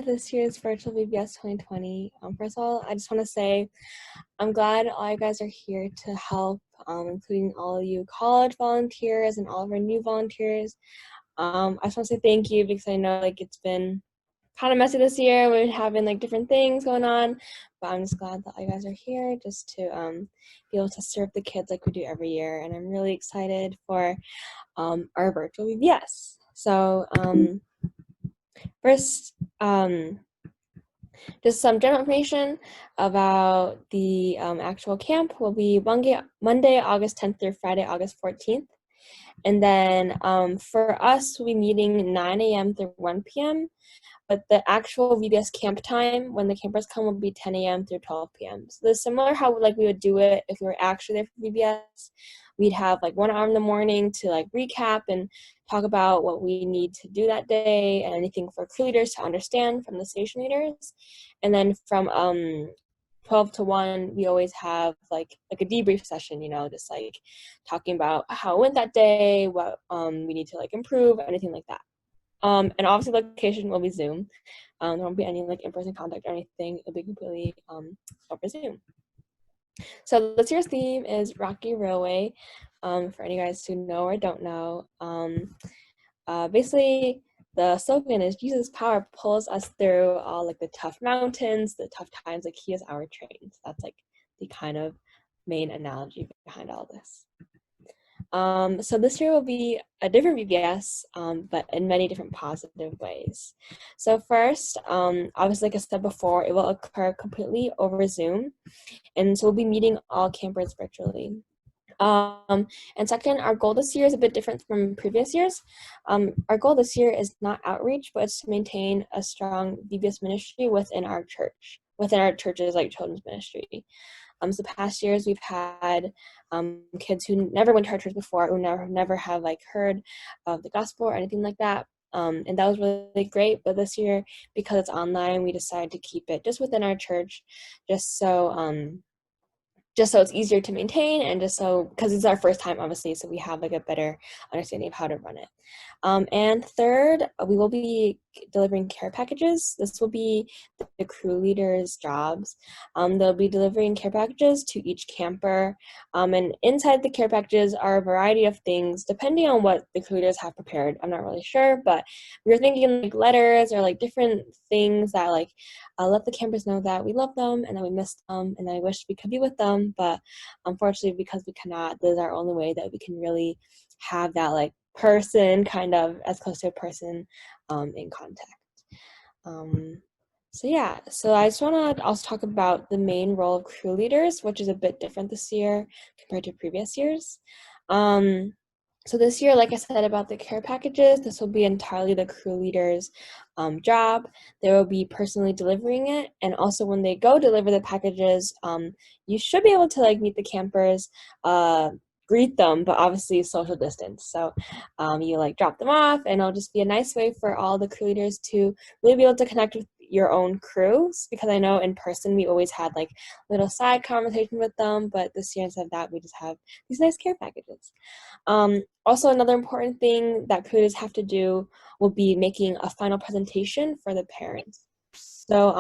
this year's virtual VBS 2020. First of all, I just want to say I'm glad all you guys are here to help, including all of you college volunteers and all of our new volunteers. I just want to say thank you because I know it's been kind of messy this year. We're having different things going on, but I'm just glad that all you guys are here just to be able to serve the kids like we do every year. And I'm really excited for our virtual VBS. So first, just some general information about the actual camp will be Monday, August 10th through Friday, August 14th. And then for us, we'll be meeting 9 a.m. through 1 p.m. But the actual VBS camp time, when the campers come, will be 10 a.m. through 12 p.m. So it's similar how we would do it if we were actually there for VBS. We'd have 1 hour in the morning to recap and talk about what we need to do that day and anything for crew leaders to understand from the station leaders. And then from 12 to 1, we always have a debrief session, just talking about how it went that day, what we need to improve, anything like that. And obviously location will be Zoom. There won't be any in-person contact or anything. It'll be completely over Zoom. So this year's theme is Rocky Railway. For any guys who know or don't know, basically the slogan is Jesus' power pulls us through all the tough mountains, the tough times. He is our train. So that's the kind of main analogy behind all this. So this year will be a different VBS, but in many different positive ways. So first, obviously, like I said before, it will occur completely over Zoom. And so we'll be meeting all campers virtually. And second, our goal this year is a bit different from previous years. Our goal this year is not outreach, but it's to maintain a strong VBS ministry within our church, within our church's children's ministry. So past years we've had kids who never went to our church before, who never have heard of the gospel or anything like that. And that was really great. But this year, because it's online, we decided to keep it just within our church, just so it's easier to maintain, and just so, because it's our first time, obviously, so we have a better understanding of how to run it. And third, we will be delivering care packages. This will be the crew leaders' jobs. They'll be delivering care packages to each camper, and inside the care packages are a variety of things, depending on what the crew leaders have prepared. I'm not really sure, but we were thinking letters or different things that let the campers know that we love them and that we miss them and that I wish we could be with them, but unfortunately, because we cannot, this is our only way that we can really have that person, kind of as close to a person in contact. So I just want to also talk about the main role of crew leaders, which is a bit different this year compared to previous years. So this year, like I said about the care packages, this will be entirely the crew leader's job. They will be personally delivering it, and also when they go deliver the packages, you should be able to meet the campers, greet them, but obviously social distance. So you drop them off, and it'll just be a nice way for all the crew leaders to really be able to connect with your own crews, because I know in person we always had little side conversation with them, but this year instead of that we just have these nice care packages. Also, another important thing that crew leaders have to do will be making a final presentation for the parents. So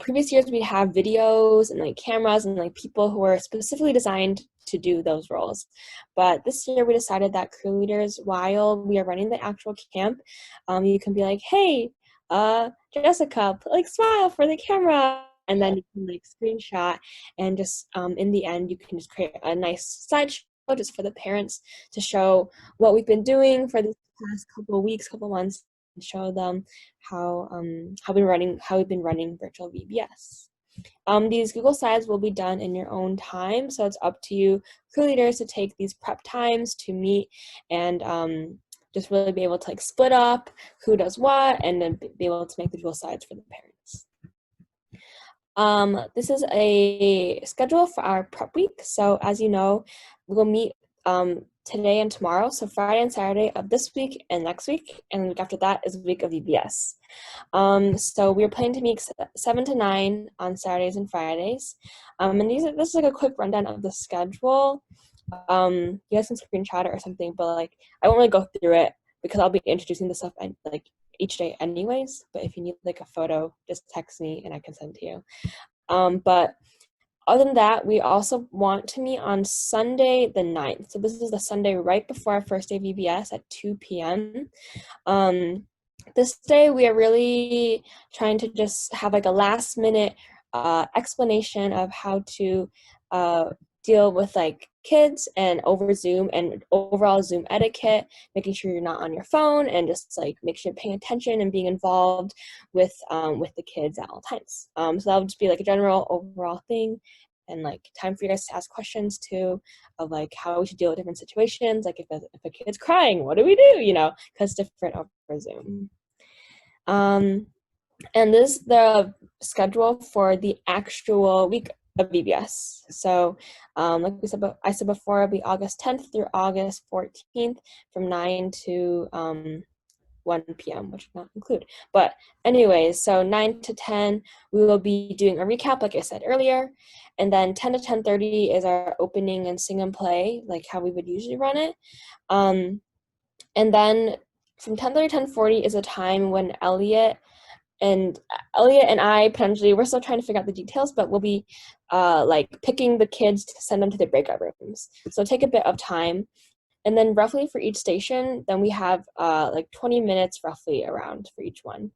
previous years, we'd have videos and cameras and people who were specifically designed to do those roles. But this year we decided that crew leaders, while we are running the actual camp, you can be hey, Jessica, smile for the camera. And then you can screenshot, and just in the end, you can just create a nice slideshow just for the parents to show what we've been doing for the past couple of weeks, couple of months, and show them how we've been running virtual VBS. These Google Slides will be done in your own time, so it's up to you, crew leaders, to take these prep times to meet and just really be able to split up who does what, and then be able to make the Google Slides for the parents. This is a schedule for our prep week. So as you know, we'll meet today and tomorrow, so Friday and Saturday of this week and next week, and the week after that is a week of VBS. So we're planning to meet 7 to 9 on Saturdays and Fridays. And this is a quick rundown of the schedule. You guys can screenshot it or something, but I won't really go through it because I'll be introducing the stuff each day anyways, but if you need like a photo, just text me and I can send it to you. But other than that, we also want to meet on Sunday the 9th. So this is the Sunday right before our first day of VBS at 2 p.m. This day we are really trying to just have like a last minute explanation of how to deal with like kids and over Zoom and overall Zoom etiquette, making sure you're not on your phone and just like make sure you're paying attention and being involved with the kids at all times. So that'll just be like a general overall thing, and like time for you guys to ask questions too of like how we should deal with different situations. Like if a kid's crying, what do we do? You know, because it's different over Zoom. And this is the schedule for the actual week of VBS. So like I said before, it'll be August 10th through August 14th from 9 to 1 p.m., which will not include. But anyways, so 9 to 10, we will be doing a recap, like I said earlier. And then 10 to 10:30 is our opening and sing and play, like how we would usually run it. And then from 10:30 to 10:40 is a time when Elliot and I potentially, we're still trying to figure out the details, but we'll be like picking the kids to send them to the breakout rooms. So take a bit of time. And then roughly for each station, then we have like 20 minutes roughly around for each one.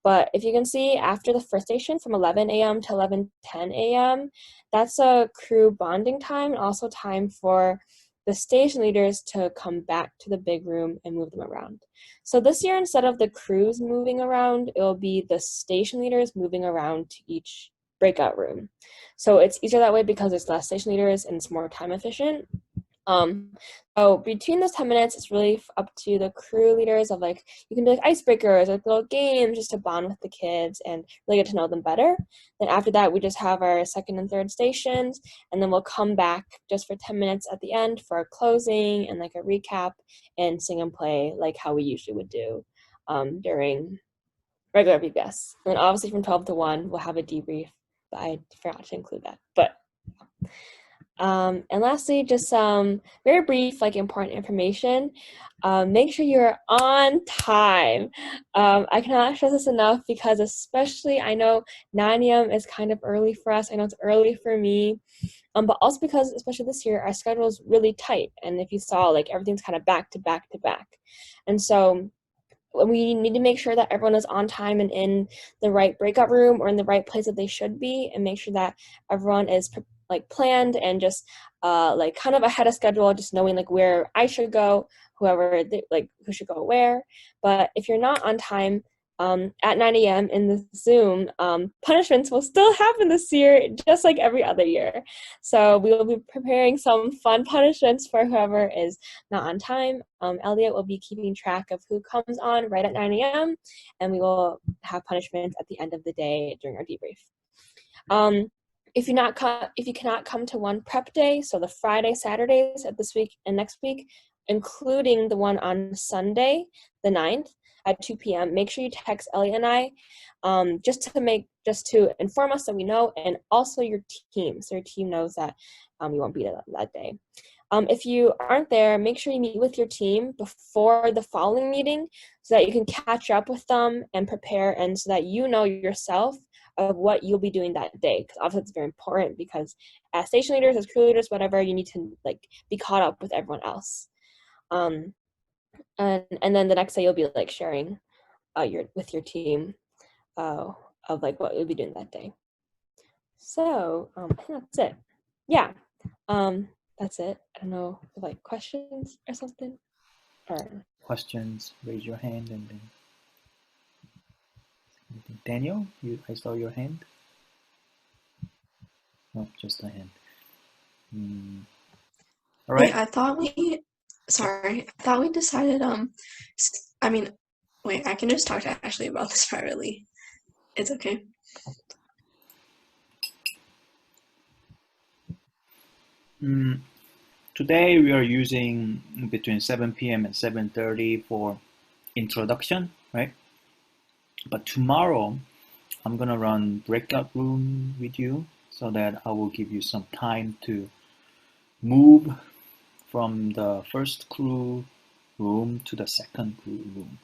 But if you can see, after the first station from 11 a.m. to 11:10 a.m., that's a crew bonding time, and also time for the station leaders to come back to the big room and move them around. So this year, instead of the crews moving around, it will be the station leaders moving around to each breakout room. So it's easier that way because there's less station leaders and it's more time efficient. So between those 10 minutes, it's really up to the crew leaders of like, you can do like icebreakers, like little games just to bond with the kids and really get to know them better. Then after that, we just have our second and third stations, and then we'll come back just for 10 minutes at the end for a closing and like a recap and sing and play like how we usually would do during regular VBS. And then obviously from 12 to 1, we'll have a debrief, but I forgot to include that. But and lastly, just some very brief, like important information. Make sure you're on time. I cannot stress this enough because especially I know 9 a.m. is kind of early for us. I know it's early for me, but also because especially this year, our schedule is really tight. And if you saw, like everything's kind of back to back to back. And so we need to make sure that everyone is on time and in the right breakout room or in the right place that they should be, and make sure that everyone is like planned and just like kind of ahead of schedule, just knowing like where I should go, who should go where. But if you're not on time at 9 a.m. in the Zoom, punishments will still happen this year, just like every other year. So we will be preparing some fun punishments for whoever is not on time. Elliot will be keeping track of who comes on right at 9 a.m. and we will have punishments at the end of the day during our debrief. If you cannot come to one prep day, so the Friday, Saturdays of this week and next week, including the one on Sunday, the 9th at 2 p.m., make sure you text Elliot and I just to inform us that we know, and also your team, so your team knows that you won't be there that day. If you aren't there, make sure you meet with your team before the following meeting so that you can catch up with them and prepare, and so that you know yourself of what you'll be doing that day, because obviously it's very important, because as station leaders, as crew leaders, whatever, you need to like be caught up with everyone else. And then the next day you'll be like sharing with your team of like what you'll be doing that day. So I think that's it. Yeah, that's it. I don't know, like questions or something. Or questions, raise your hand, and then Daniel, I saw your hand. No, just a hand. All right. Wait, I thought we decided, I mean, wait, I can just talk to Ashley about this privately. It's okay. Today we are using between 7 p.m. and 7:30 for introduction, right? But tomorrow I'm gonna run breakout room with you so that I will give you some time to move from the first crew room to the second crew room,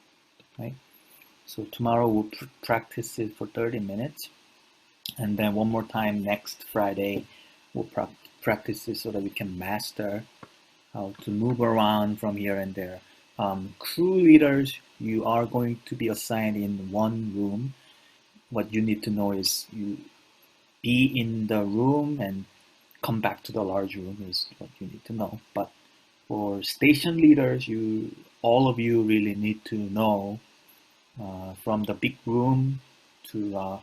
right? So tomorrow we'll practice it for 30 minutes. And then one more time next Friday, we'll practice it so that we can master how to move around from here and there. Crew leaders, you are going to be assigned in one room. What you need to know is you be in the room and come back to the large room is what you need to know. But for station leaders, all of you really need to know from the big room to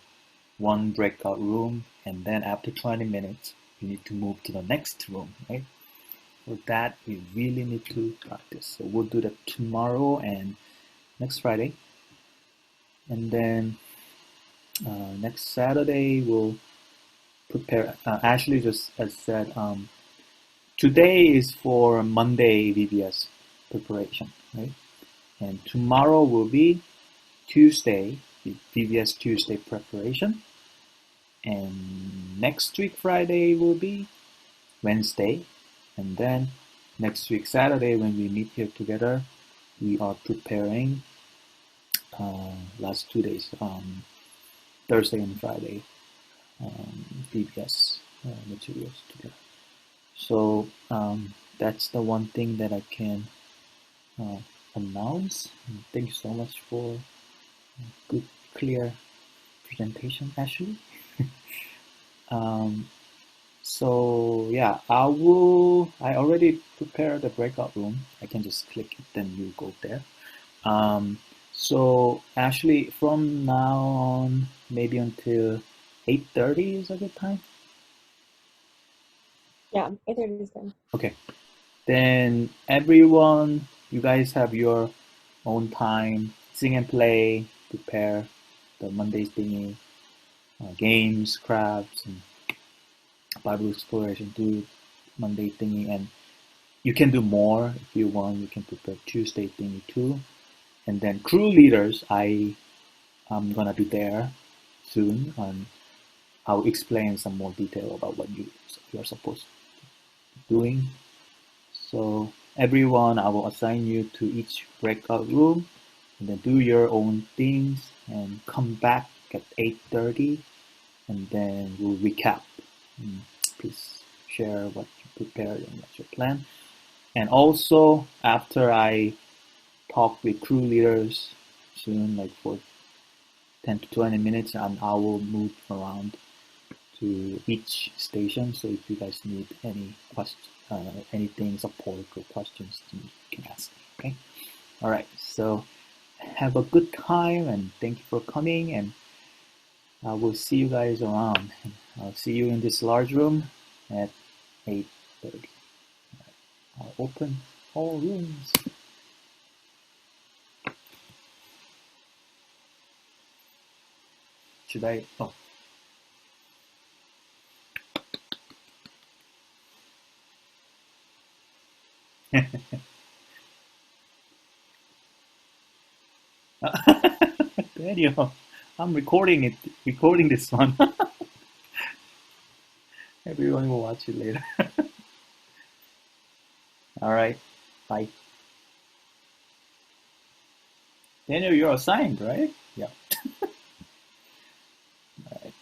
one breakout room, and then after 20 minutes, you need to move to the next room, right? For that, we really need to practice. So we'll do that tomorrow and next Friday. And then next Saturday, we'll prepare. Ashley just has said, today is for Monday VBS preparation, right? And tomorrow will be Tuesday, VBS Tuesday preparation. And next week Friday will be Wednesday. And then next week Saturday, when we meet here together, we are preparing last 2 days, Thursday and Friday, VBS materials together. So that's the one thing that I can announce. And thank you so much for good, clear presentation, Ashley. So yeah, I already prepared the breakout room. I can just click it, then you go there. So Ashley, from now on, maybe until 8:30 is a good time? Yeah, 8:30 is good. Okay. Then everyone, you guys have your own time, sing and play, prepare the Monday thingy, games, crafts, and Bible exploration, do Monday thingy, and you can do more if you want. You can prepare Tuesday thingy too. And then crew leaders, I'm gonna be there soon, and I'll explain some more detail about what you're supposed to be doing. So everyone, I will assign you to each breakout room, and then do your own things, and come back at 8:30, and then we'll recap. Please share what you prepared and what's your plan. And also, after I talk with crew leaders soon, like for 10 to 20 minutes, and I will move around to each station. So if you guys need any questions, anything, support or questions, you can ask me. Okay. All right. So have a good time, and thank you for coming. And I will see you guys around. I'll see you in this large room at 8:30. I'll open all rooms. Should I? Oh. Daniel, I'm recording this one. Everyone will watch it later. All right, bye. Daniel, you're assigned, right? Yeah. All right.